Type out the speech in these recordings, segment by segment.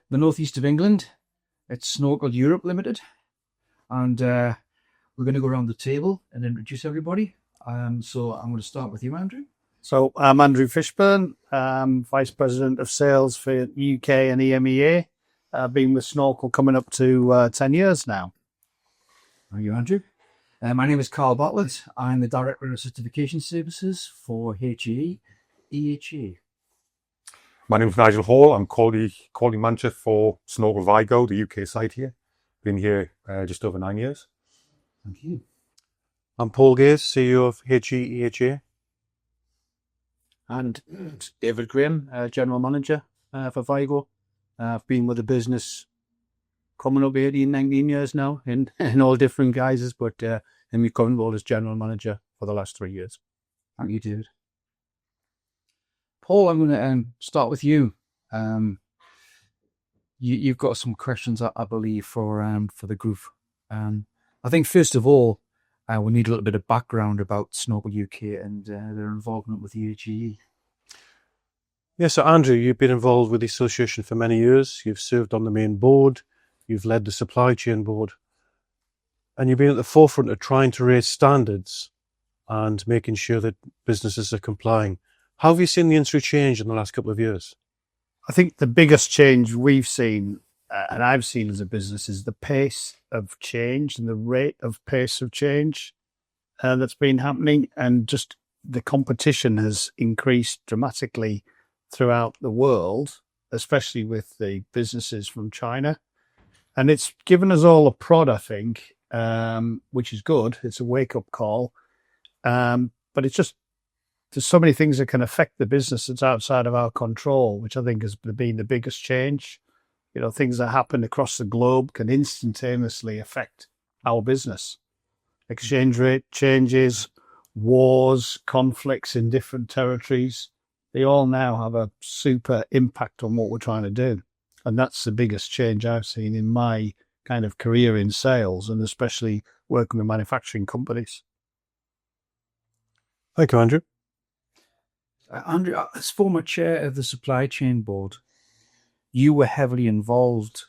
the northeast of England. It's Snorkel Europe Limited. And we're going to go around the table and introduce everybody. So I'm going to start with you, Andrew. So I'm Andrew Fishburn, Vice President of Sales for UK and EMEA. I've been with Snorkel coming up to 10 years now. Thank you, Andrew. My name is Carl Bartlett. I'm the Director of Certification Services for HAE EHA. My name is Nigel Hall. I'm quality manager for Snorkel Vigo, the UK site here. Been here just over 9 years. Thank you. I'm Paul Gaze, CEO of HAE EHA. And David Graham, General Manager for Vigo. I've been with the business coming up 18, 19 years now in all different guises, but in my current role as General Manager for the last 3 years. Thank you, David. Paul, I'm going to start with you. You've got some questions, I believe, for the group. I think, first of all, we need a little bit of background about Snorkel UK and their involvement with the HAE. Yeah, so Andrew, you've been involved with the association for many years. You've served on the main board. You've led the supply chain board. And you've been at the forefront of trying to raise standards and making sure that businesses are complying. How have you seen the industry change in the last couple of years? I think the biggest change we've seen, and I've seen as a business, is the pace of change and the rate of pace of change that's been happening. And just the competition has increased dramatically throughout the world, especially with the businesses from China. And it's given us all a prod, I think, which is good. It's a wake-up call. But it's just, there's so many things that can affect the business that's outside of our control, which I think has been the biggest change. You know, things that happen across the globe can instantaneously affect our business. Exchange rate changes, wars, conflicts in different territories, they all now have a super impact on what we're trying to do. And that's the biggest change I've seen in my kind of career in sales, and especially working with manufacturing companies. Thank you, Andrew. Andrew, as former chair of the supply chain board, you were heavily involved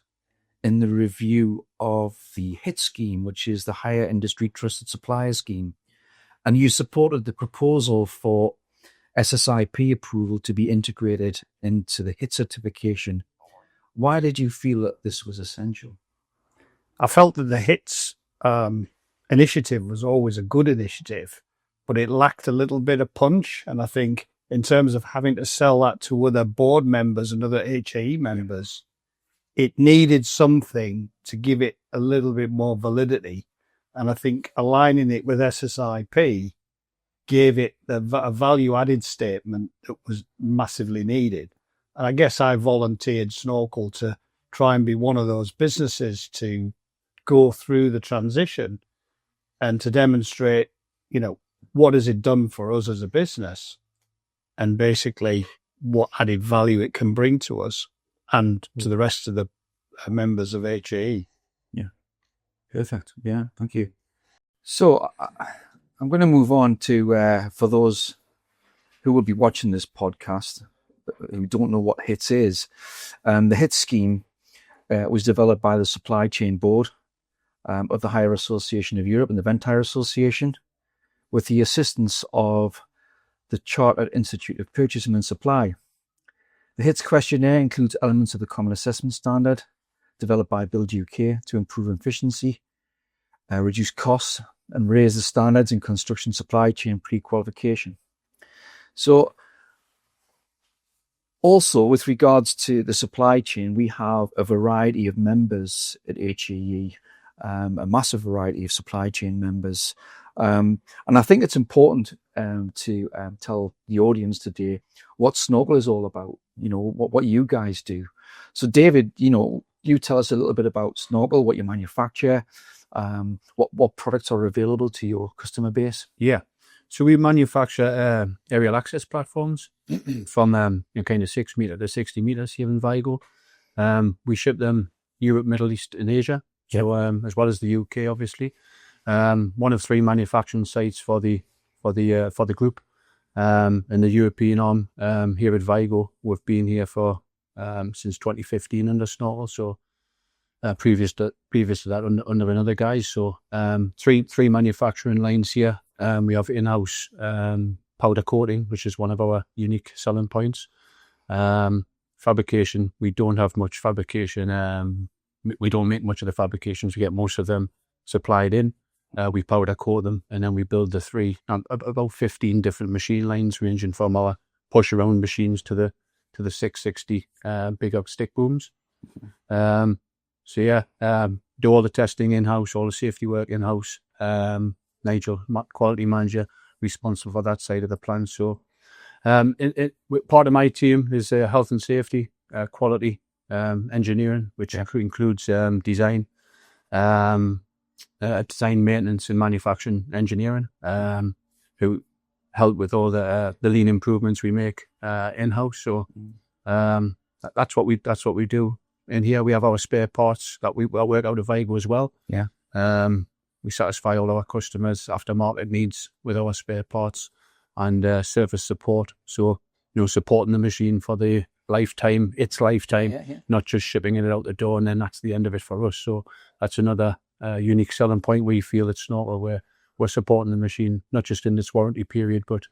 in the review of the HIT scheme, which is the Higher Industry Trusted Supplier Scheme. And you supported the proposal for SSIP approval to be integrated into the HIT certification. Why did you feel that this was essential? I felt that the HITS initiative was always a good initiative, but it lacked a little bit of punch. And I think in terms of having to sell that to other board members and other HAE members, it needed something to give it a little bit more validity. And I think aligning it with SSIP gave it a value-added statement that was massively needed. And I guess I volunteered Snorkel to try and be one of those businesses to go through the transition and to demonstrate, you know, what has it done for us as a business, and basically what added value it can bring to us and to the rest of the members of HAE. Yeah, perfect. Yeah, thank you. So I'm going to move on to, for those who will be watching this podcast, who don't know what HITS is. The HITS scheme was developed by the Supply Chain Board of the Hire Association of Europe and the Vent Hire Association, with the assistance of the Chartered Institute of Purchasing and Supply. The HITS questionnaire includes elements of the Common Assessment Standard developed by Build UK to improve efficiency, reduce costs, and raise the standards in construction supply chain pre-qualification. So, also, with regards to the supply chain, we have a variety of members at HAE, a massive variety of supply chain members. And I think it's important to tell the audience today what Snorkel is all about, you know, what you guys do. So, David, you know, you tell us a little bit about Snorkel, what you manufacture, what products are available to your customer base. Yeah. So we manufacture aerial access platforms from kind of 6 meter to 60 meters here in Vigo. We ship them Europe, Middle East, and Asia. So as well as the UK, obviously. One of 3 manufacturing sites for the group. And the European arm here at Vigo, we've been here for since 2015 under Snorkel. So previous to that under another guy. So three manufacturing lines here. We have in-house powder coating, which is one of our unique selling points. Fabrication, we don't have much fabrication. We don't make much of the fabrications. We get most of them supplied in. We powder coat them, and then we build the about 15 different machine lines, ranging from our push around machines to the 660 bigger stick booms. Do all the testing in-house, all the safety work in-house. Nigel, quality manager, responsible for that side of the plant. So part of my team is health and safety, quality, engineering, which includes design, design, maintenance, and manufacturing engineering, who help with all the lean improvements we make in-house. So that's what we do. In here we have our spare parts that we work out of Vigo as well. Yeah. We satisfy all our customers' aftermarket needs with our spare parts and service support. So, supporting the machine for the lifetime, not just shipping it out the door and then that's the end of it for us. So that's another unique selling point we feel at Snorkel, where we're supporting the machine, not just in its warranty period, but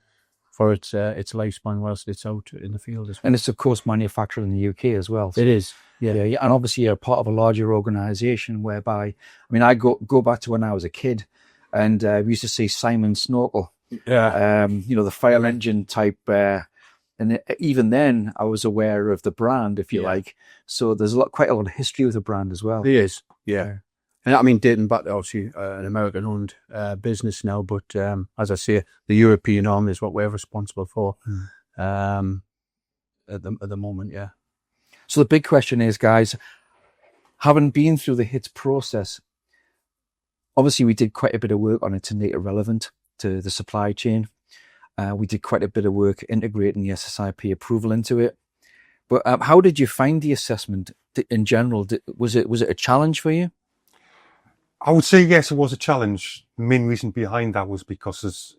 for its lifespan whilst it's out in the field as well. And it's, of course, manufactured in the UK as well. So. It is. Yeah. And obviously you're part of a larger organisation whereby, I go back to when I was a kid and we used to see Simon Snorkel, the fire engine type, and even then I was aware of the brand, if you like. So there's quite a lot of history with the brand as well. There is, yeah. And dating back to obviously an American-owned business now, but as I say, the European arm is what we're responsible for at the moment, yeah. So the big question is, guys, having been through the HITS process, obviously we did quite a bit of work on it to make it relevant to the supply chain. We did quite a bit of work integrating the SSIP approval into it. But how did you find the assessment in general? Was it a challenge for you? I would say yes, it was a challenge. The main reason behind that was because,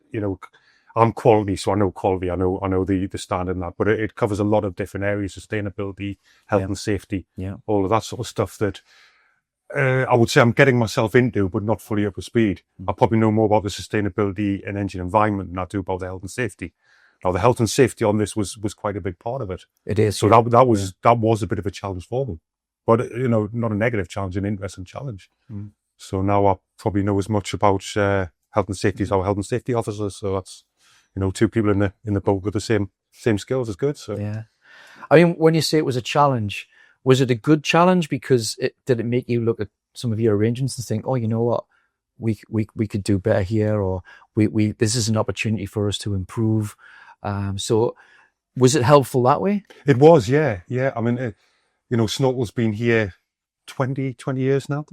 I'm quality, so I know quality, I know the standard and that, but it covers a lot of different areas: sustainability, health and safety, all of that sort of stuff that I would say I'm getting myself into, but not fully up to speed. I probably know more about the sustainability and engine environment than I do about the health and safety. Now, the health and safety on this was quite a big part of it. It is. So that was a bit of a challenge for me, but not a negative challenge, an interesting challenge. So now I probably know as much about health and safety as our health and safety officers. So that's two people in the boat with the same skills is good. So yeah, when you say it was a challenge, was it a good challenge because did it make you look at some of your arrangements and think, oh, you know what, we could do better here, or we this is an opportunity for us to improve. So was it helpful that way? It was, yeah. Snorkel's been here 20 years now.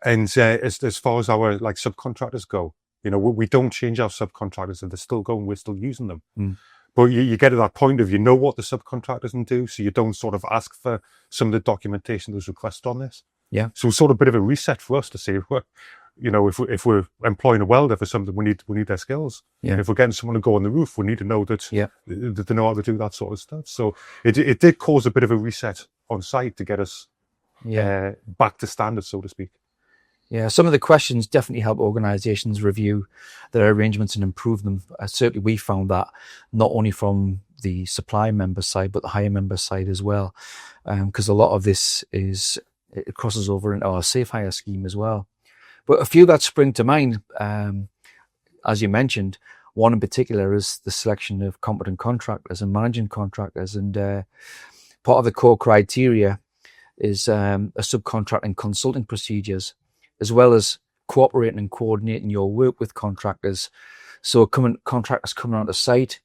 And as far as our subcontractors go, we don't change our subcontractors, and they're still going. We're still using them. But you get to that point of what the subcontractors can do, so you don't sort of ask for some of the documentation that's requested on this. Yeah. So it's sort of a bit of a reset for us to say, if we're employing a welder for something, we need their skills. Yeah. If we're getting someone to go on the roof, we need to know that they know how to do that sort of stuff. So it did cause a bit of a reset on site to get us back to standard, so to speak. Yeah, some of the questions definitely help organisations review their arrangements and improve them. Certainly we found that not only from the supply member side, but the hire member side as well, because a lot of this it crosses over into our safe hire scheme as well. But a few that spring to mind, as you mentioned, one in particular is the selection of competent contractors and managing contractors. And part of the core criteria is a subcontracting consulting procedures, as well as cooperating and coordinating your work with contractors. So contractors coming onto site,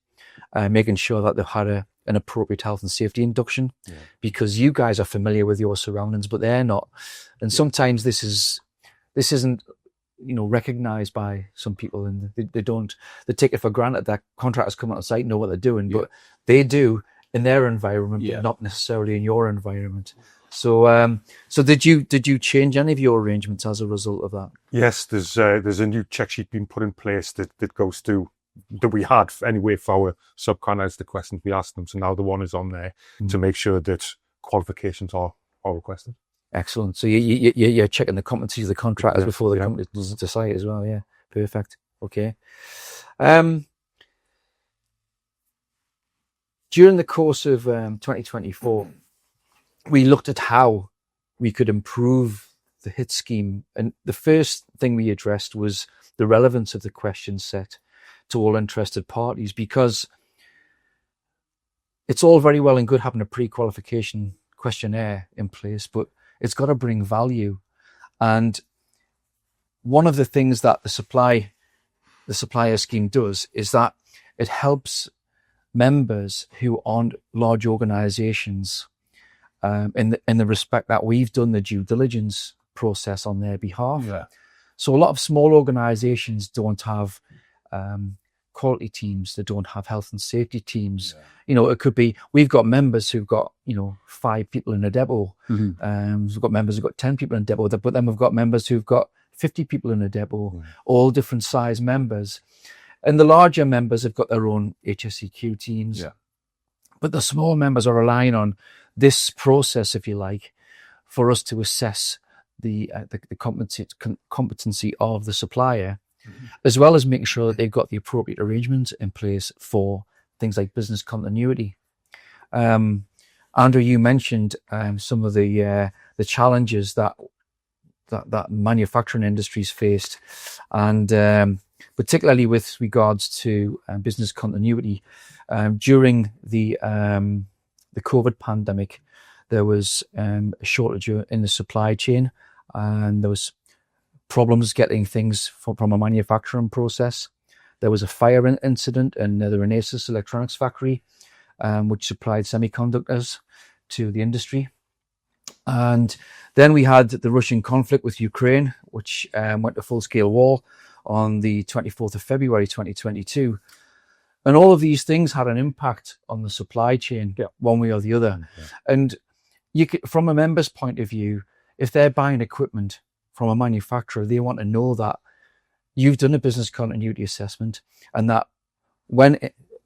making sure that they've had an appropriate health and safety induction, because you guys are familiar with your surroundings, but they're not. And sometimes this isn't recognized by some people, and they take it for granted that contractors come on site know what they're doing, but they do in their environment, but not necessarily in your environment. So, did you change any of your arrangements as a result of that? Yes, there's a new check sheet being put in place that goes through, that we had anyway for our subcontractors, the questions we asked them. So now the one is on there to make sure that qualifications are requested. Excellent. So you're checking the competencies of the contractors Yeah, before they yeah. come to site as well. Yeah, perfect. Okay. During the course of 2024, we looked at how we could improve the HIT scheme, and the first thing we addressed was the relevance of the question set to all interested parties, because it's all very well and good having a pre-qualification questionnaire in place, but it's got to bring value. And one of the things that the supplier scheme does is that it helps members who aren't large organizations, in the respect that we've done the due diligence process on their behalf. Yeah. So a lot of small organizations don't have quality teams, they don't have health and safety teams. Yeah. You know, it could be, we've got members who've got, 5 people in a depot. Mm-hmm. We've got members who've got 10 people in a depot, but then we've got members who've got 50 people in a depot, all different size members. And the larger members have got their own HSEQ teams. Yeah. But the small members are relying on this process, if you like, for us to assess the competency of the supplier, as well as making sure that they've got the appropriate arrangements in place for things like business continuity. Andrew, you mentioned some of the challenges that manufacturing industries faced, and particularly with regards to business continuity. During the COVID pandemic, there was a shortage in the supply chain, and there was problems getting things from a manufacturing process. There was a fire incident in the Renesas electronics factory, which supplied semiconductors to the industry. And then we had the Russian conflict with Ukraine, which went to full-scale war on the 24th of February 2022. And all of these things had an impact on the supply chain, one way or the other. Yeah. And you could, from a member's point of view, if they're buying equipment from a manufacturer, they want to know that you've done a business continuity assessment, and that when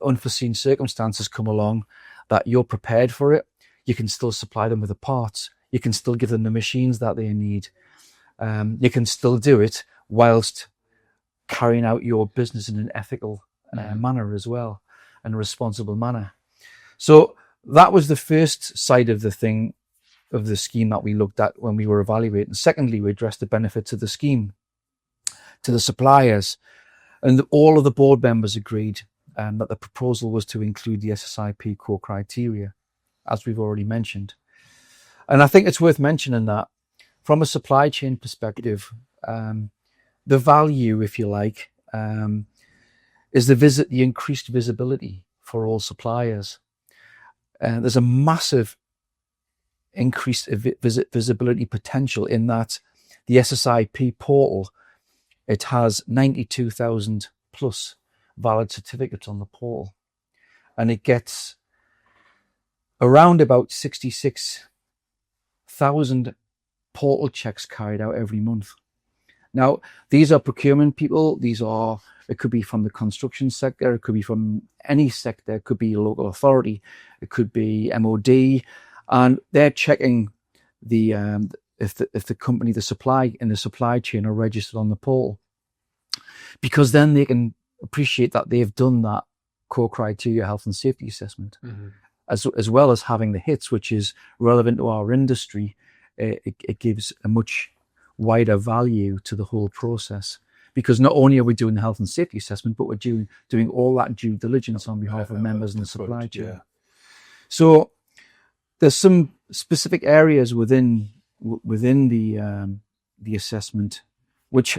unforeseen circumstances come along, that you're prepared for it. You can still supply them with the parts. You can still give them the machines that they need. You can still do it whilst carrying out your business in an ethical manner as well, and a responsible manner. So that was the first side of the thing, of the scheme, that we looked at when we were evaluating. Secondly, we addressed the benefits of the scheme to the suppliers, and all of the board members agreed that the proposal was to include the SSIP core criteria, as we've already mentioned. And I think it's worth mentioning that from a supply chain perspective, the value, if you like, is the increased visibility for all suppliers. There's a massive increased visibility potential in that the SSIP portal, it has 92,000 plus valid certificates on the portal, and it gets around about 66,000 portal checks carried out every month. Now, these are procurement people. It could be from the construction sector. It could be from any sector. It could be a local authority. It could be MOD. And they're checking if the company, the supply chain are registered on the portal, because then they can appreciate that they've done that core criteria health and safety assessment, as well as having the hits, which is relevant to our industry. It gives a much wider value to the whole process, because not only are we doing the health and safety assessment, but we're doing all that due diligence on behalf of members in the supply chain. Yeah. So there's some specific areas within the assessment which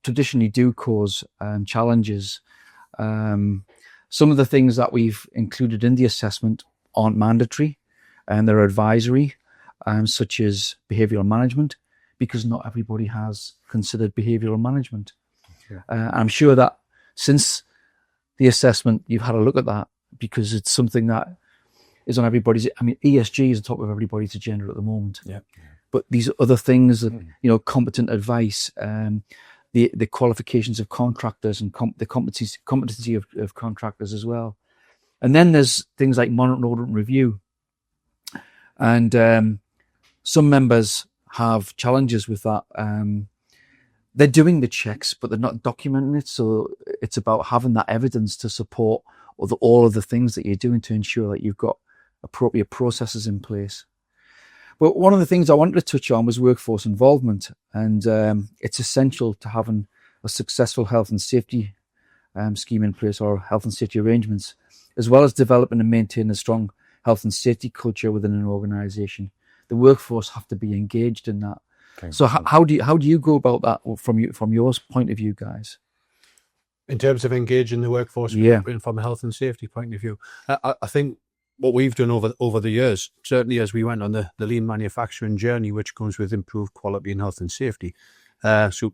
traditionally do cause challenges. Some of the things that we've included in the assessment aren't mandatory, and they're advisory, such as behavioural management, because not everybody has considered behavioural management. Yeah. I'm sure that since the assessment, you've had a look at that, because it's something that is on everybody's. I mean, ESG is on top of everybody's agenda at the moment. Yeah. But these other things, competent advice, the qualifications of contractors, and the competency of contractors as well. And then there's things like monitor, audit, and review. And some members have challenges with that. They're doing the checks, but they're not documenting it. So it's about having that evidence to support all of the things that you're doing to ensure that you've got appropriate processes in place. But one of the things I wanted to touch on was workforce involvement. And it's essential to having a successful health and safety scheme in place, or health and safety arrangements, as well as developing and maintaining a strong health and safety culture within an organisation. The workforce have to be engaged in that. Okay. So how do you go about that from your point of view, guys? In terms of engaging the workforce, from a health and safety point of view, I think what we've done over the years, certainly as we went on the lean manufacturing journey, which comes with improved quality and health and safety. So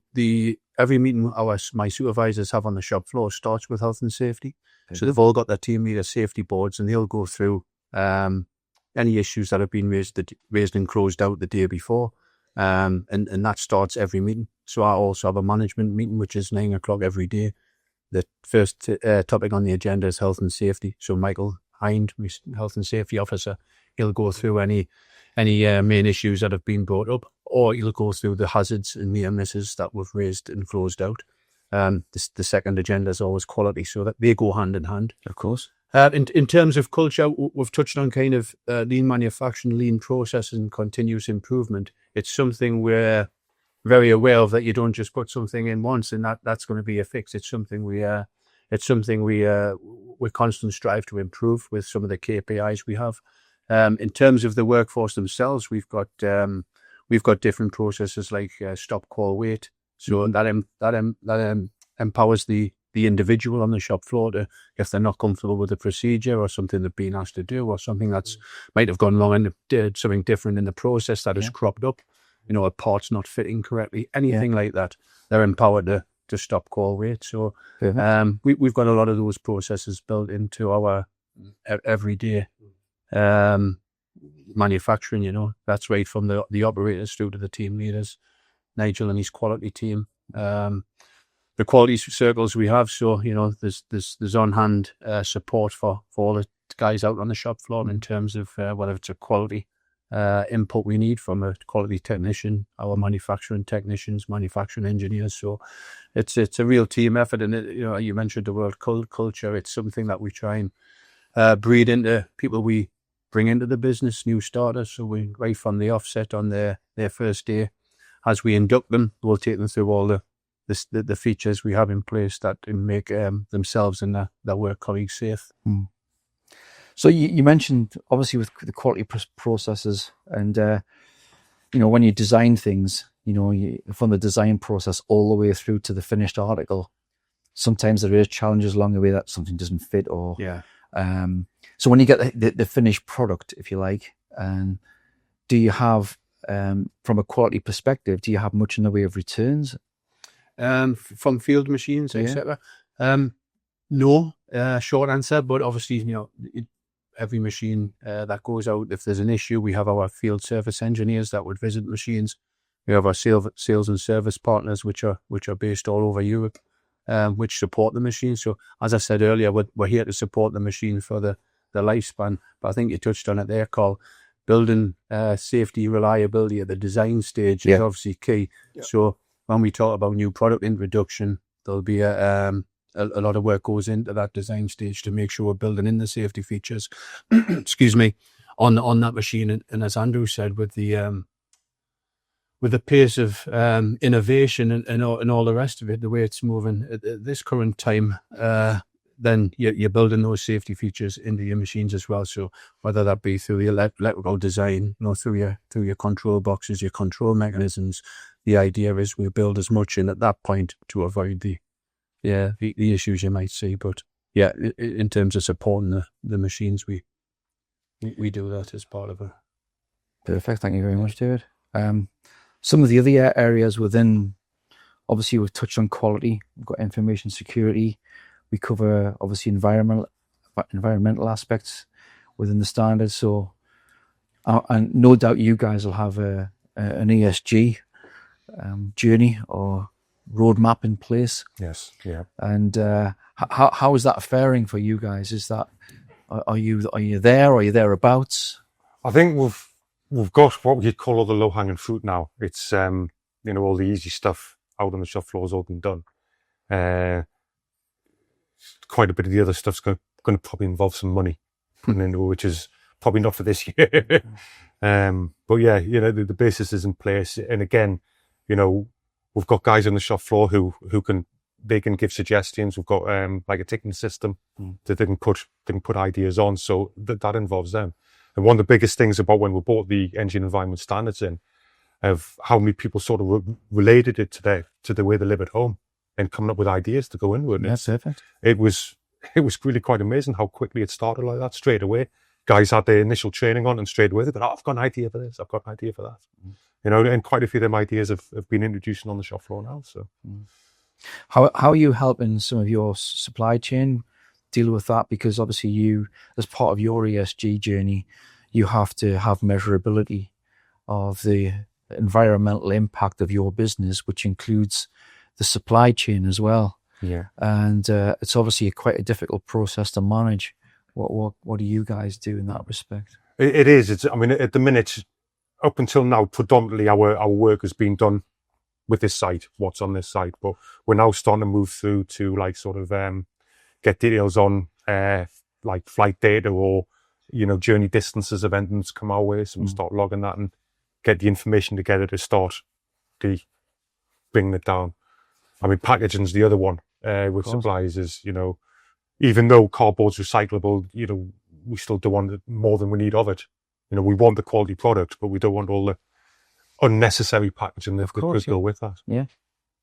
every meeting my supervisors have on the shop floor starts with health and safety. Okay. So they've all got their team leader safety boards, and they'll go through any issues that have been raised and closed out the day before. And that starts every meeting. So I also have a management meeting, which is 9 o'clock every day. The first topic on the agenda is health and safety. So Michael Hind, my health and safety officer, he'll go through any main issues that have been brought up, or he'll go through the hazards and near misses that we've raised and closed out. The second agenda is always quality, so that they go hand in hand. Of course. In terms of culture, we've touched on kind of lean manufacturing, lean process, and continuous improvement. It's something we're very aware of, that you don't just put something in once and that's going to be a fix. It's something we constantly strive to improve with some of the KPIs we have. In terms of the workforce themselves, we've got different processes like stop, call, wait. So that empowers the individual on the shop floor to, if they're not comfortable with the procedure or something they've been asked to do, or something that's might have gone wrong and did something different in the process that has cropped up, a part's not fitting correctly, anything like that, they're empowered to stop, call, wait. So we've got a lot of those processes built into our everyday manufacturing. That's right from the operators through to the team leaders, Nigel and his quality team. The quality circles we have, so there's on hand support for all the guys out on the shop floor in terms of whether it's a quality input we need from a quality technician, our manufacturing technicians, manufacturing engineers. So it's a real team effort, and you mentioned the word culture. It's something that we try and breed into people we bring into the business, new starters. So we, right from the offset on their first day, as we induct them, we'll take them through all the features we have in place that make themselves and their work colleagues safe. So you mentioned, obviously, with the quality processes, and when you design things, from the design process all the way through to the finished article, sometimes there is challenges along the way that something doesn't fit, or so when you get the finished product, if you like, do you have, from a quality perspective, do you have much in the way of returns? From field machines, etc. No, short answer, but obviously, every machine that goes out, if there's an issue, we have our field service engineers that would visit machines. We have our sales and service partners, which are based all over Europe, which support the machine. So, as I said earlier, we're here to support the machine for the lifespan. But I think you touched on it there, Carl. Building safety, reliability at the design stage is obviously key. Yeah. So when we talk about new product introduction, there'll be a lot of work goes into that design stage to make sure we're building in the safety features, excuse me, on that machine. And as Andrew said, with the pace of innovation and all the rest of it, the way it's moving at this current time, then you're building those safety features into your machines as well. So whether that be through the electrical design, through your control boxes, your control mechanisms, the idea is we build as much in at that point to avoid the issues you might see. But in terms of supporting the machines, we do that as part of it. Perfect. Thank you very much, David. Some of the other areas within, obviously we've touched on quality, we've got information security, we cover obviously environmental aspects within the standards. So, and no doubt you guys will have an ESG journey or roadmap in place. Yes, yeah. And how is that faring for you guys? Is that are you there? Or are you thereabouts? I think we've got what we call all the low hanging fruit now. It's all the easy stuff out on the shop floor has all been done. Quite a bit of the other stuff's going to probably involve some money, which is probably not for this year. But yeah, the basis is in place. And again, we've got guys on the shop floor who can give suggestions. We've got like a ticketing system that they can put ideas on. So that involves them. And one of the biggest things about when we brought the engine environment standards in, of how many people sort of related it to the way they live at home and coming up with ideas to go in with it. That's perfect. It was really quite amazing how quickly it started like that straight away. Guys had their initial training on and straight away, but I've got an idea for this, I've got an idea for that. And quite a few of them ideas have been introduced on the shop floor now. So, How are you helping some of your supply chain deal with that? Because obviously you, as part of your ESG journey, you have to have measurability of the environmental impact of your business, which includes the supply chain as well. Yeah. And it's obviously quite a difficult process to manage. What do you guys do in that respect? It is. At the minute, up until now, predominantly our work has been done with this site, what's on this site, but we're now starting to move through to like sort of get details on like flight data or journey distances of engines come our way, so we'll start logging that and get the information together to start bringing it down. Packaging's the other one with suppliers is, even though cardboard's recyclable, we still don't want it more than we need of it. We want the quality product, but we don't want all the unnecessary packaging that could go with that. Yeah.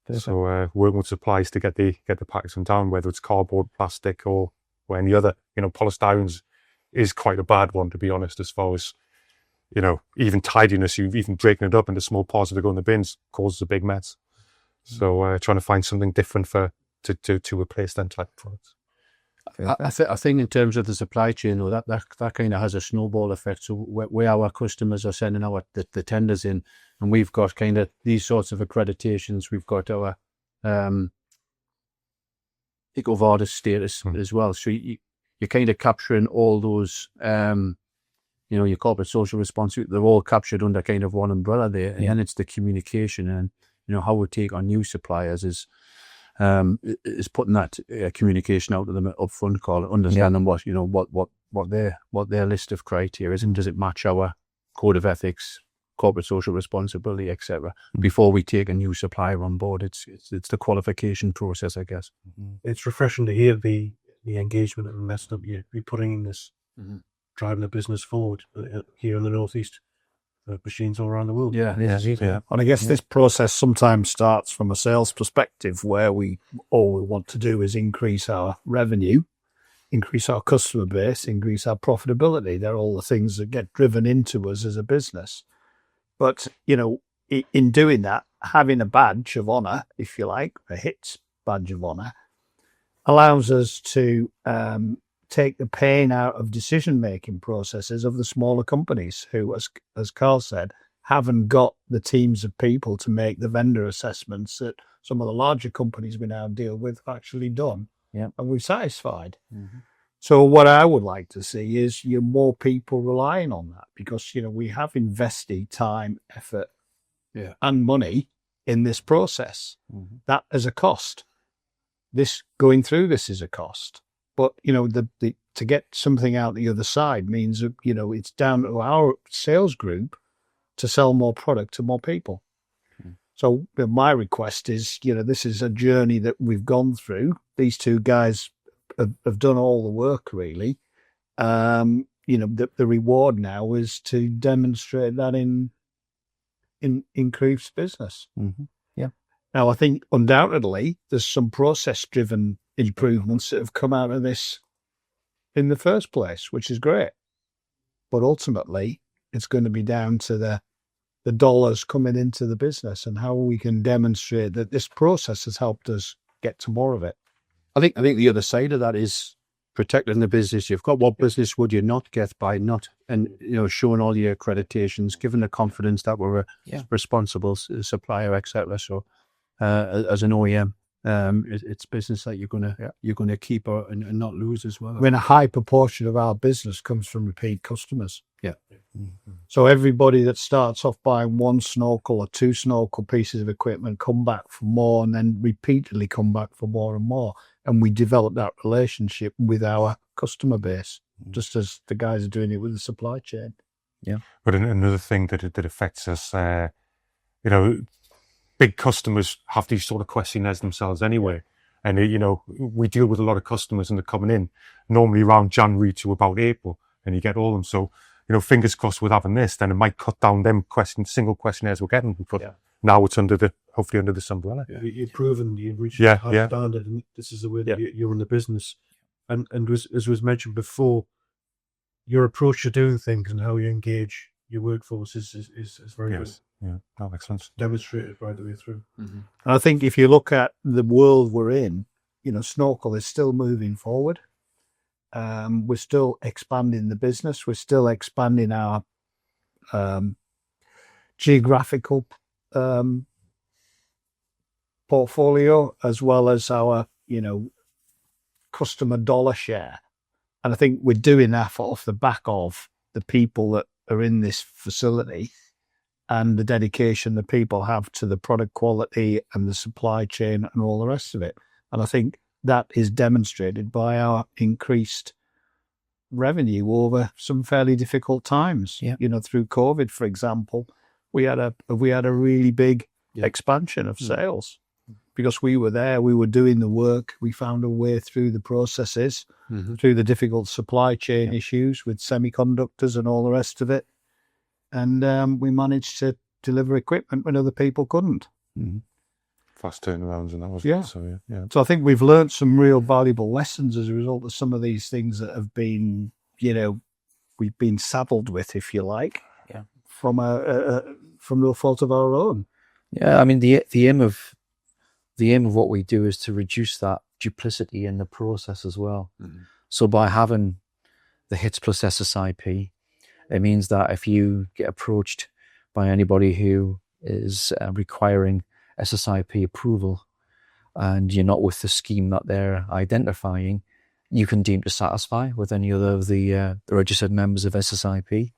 Perfect. So working with suppliers to get the packaging down, whether it's cardboard, plastic, or any other. Polystyrene is quite a bad one, to be honest, as far as even tidiness. Even breaking it up into small parts that go in the bins causes a big mess. So trying to find something different to replace them type of products. I think in terms of the supply chain, though, that kind of has a snowball effect. So where our customers are sending the tenders in, and we've got kind of these sorts of accreditations. We've got our EcoVadis status as well. So you're kind of capturing all those, your corporate social responsibility. They're all captured under kind of one umbrella there, and then it's the communication and how we take on new suppliers is putting that communication out to them up front, understanding what their list of criteria is, and does it match our code of ethics, corporate social responsibility, etc. Before we take a new supplier on board. It's the qualification process, I guess. It's refreshing to hear the engagement and investment you're putting in this, driving the business forward here in the Northeast. Machines all around the world. Yeah. And I guess this process sometimes starts from a sales perspective, where all we want to do is increase our revenue, increase our customer base, increase our profitability. They're all the things that get driven into us as a business. But, in doing that, having a badge of honour, if you like, a HITS badge of honour, allows us to take the pain out of decision-making processes of the smaller companies who, as Carl said, haven't got the teams of people to make the vendor assessments that some of the larger companies we now deal with have actually done. Yeah. And we're satisfied. So what I would like to see is more people relying on that, because, we have invested time, effort, and money in this process. That is a cost. Going through this is a cost. But, to get something out the other side means, it's down to our sales group to sell more product to more people. So my request is, this is a journey that we've gone through. These two guys have done all the work, really. The reward now is to demonstrate that in Creef's business. Yeah. Now, I think undoubtedly there's some process-driven improvements that have come out of this in the first place, which is great. But ultimately, it's going to be down to the dollars coming into the business and how we can demonstrate that this process has helped us get to more of it. I think the other side of that is protecting the business you've got. What business would you not get by not, and showing all your accreditations, giving the confidence that we're a responsible supplier, etc. So as an OEM, it's business that you're gonna keep and not lose as well. I mean, a high proportion of our business comes from repeat customers. Yeah. So everybody that starts off buying one snorkel or two snorkel pieces of equipment come back for more, and then repeatedly come back for more and more. And we develop that relationship with our customer base, just as the guys are doing it with the supply chain. Yeah. But another thing that affects us, you know, big customers have these sort of questionnaires themselves anyway. And, you know, we deal with a lot of customers and they're coming in normally around January to about April, and you get all of them. So, you know, fingers crossed with having this, then it might cut down them single questionnaires we're getting. But now it's hopefully under this umbrella. Yeah. You've proven you've reached a high standard, and this is the way that you run the business. And as was mentioned before, your approach to doing things and how you engage your workforce is very good. Yeah, no, excellent. Demonstrated right the way through. And I think if you look at the world we're in, you know, Snorkel is still moving forward. We're still expanding the business. We're still expanding our geographical portfolio, as well as our, you know, customer dollar share. And I think we're doing that off the back of the people that are in this facility and the dedication the people have to the product quality and the supply chain and all the rest of it. And I think that is demonstrated by our increased revenue over some fairly difficult times. Yeah. You know, through COVID, for example, we had a really big expansion of sales because we were there, we were doing the work, we found a way through the processes, through the difficult supply chain issues with semiconductors and all the rest of it. And we managed to deliver equipment when other people couldn't. Fast turnarounds and that was Yeah. So yeah. So I think we've learned some real valuable lessons as a result of some of these things that have been, you know, we've been saddled with, if you like, from no fault of our own. Yeah, I mean the aim of what we do is to reduce that duplicity in the process as well. So by having the HITS plus SSIP, it means that if you get approached by anybody who is requiring SSIP approval and you're not with the scheme that they're identifying, you can deem to satisfy with any other of the registered members of SSIP.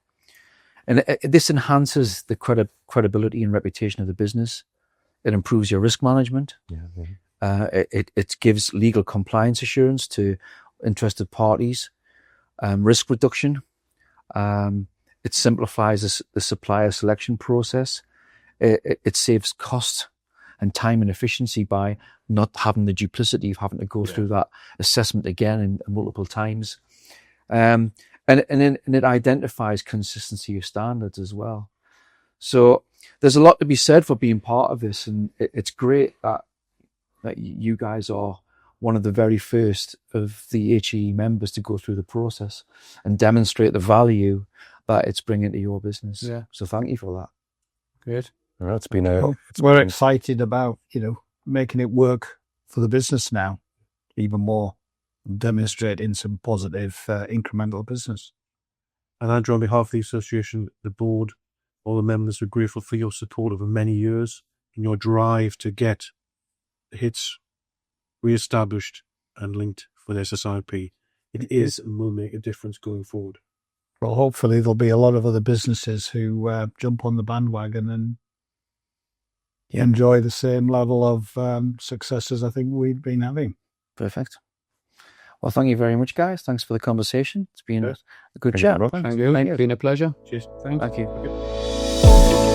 And this enhances the credibility and reputation of the business. It improves your risk management. It gives legal compliance assurance to interested parties, risk reduction. It simplifies the supplier selection process. It saves cost and time and efficiency by not having the duplicity of having to go through that assessment again and multiple times. And it identifies consistency of standards as well. So there's a lot to be said for being part of this, and it's great that you guys are one of the very first of the HAE members to go through the process and demonstrate the value that it's bringing to your business. Yeah. So thank you for that. Good. Well, it's been We're excited about, you know, making it work for the business now, even more, demonstrating some positive incremental business. And Andrew, on behalf of the association, the board, all the members, are grateful for your support over many years and your drive to get HITS re-established and linked with SSIP. It is and will make a difference going forward. Well, hopefully there'll be a lot of other businesses who jump on the bandwagon and enjoy the same level of success as I think we've been having. Perfect. Well, thank you very much, guys. Thanks for the conversation. It's been a good chat. Thank you. It's been a pleasure. Cheers. Thank you.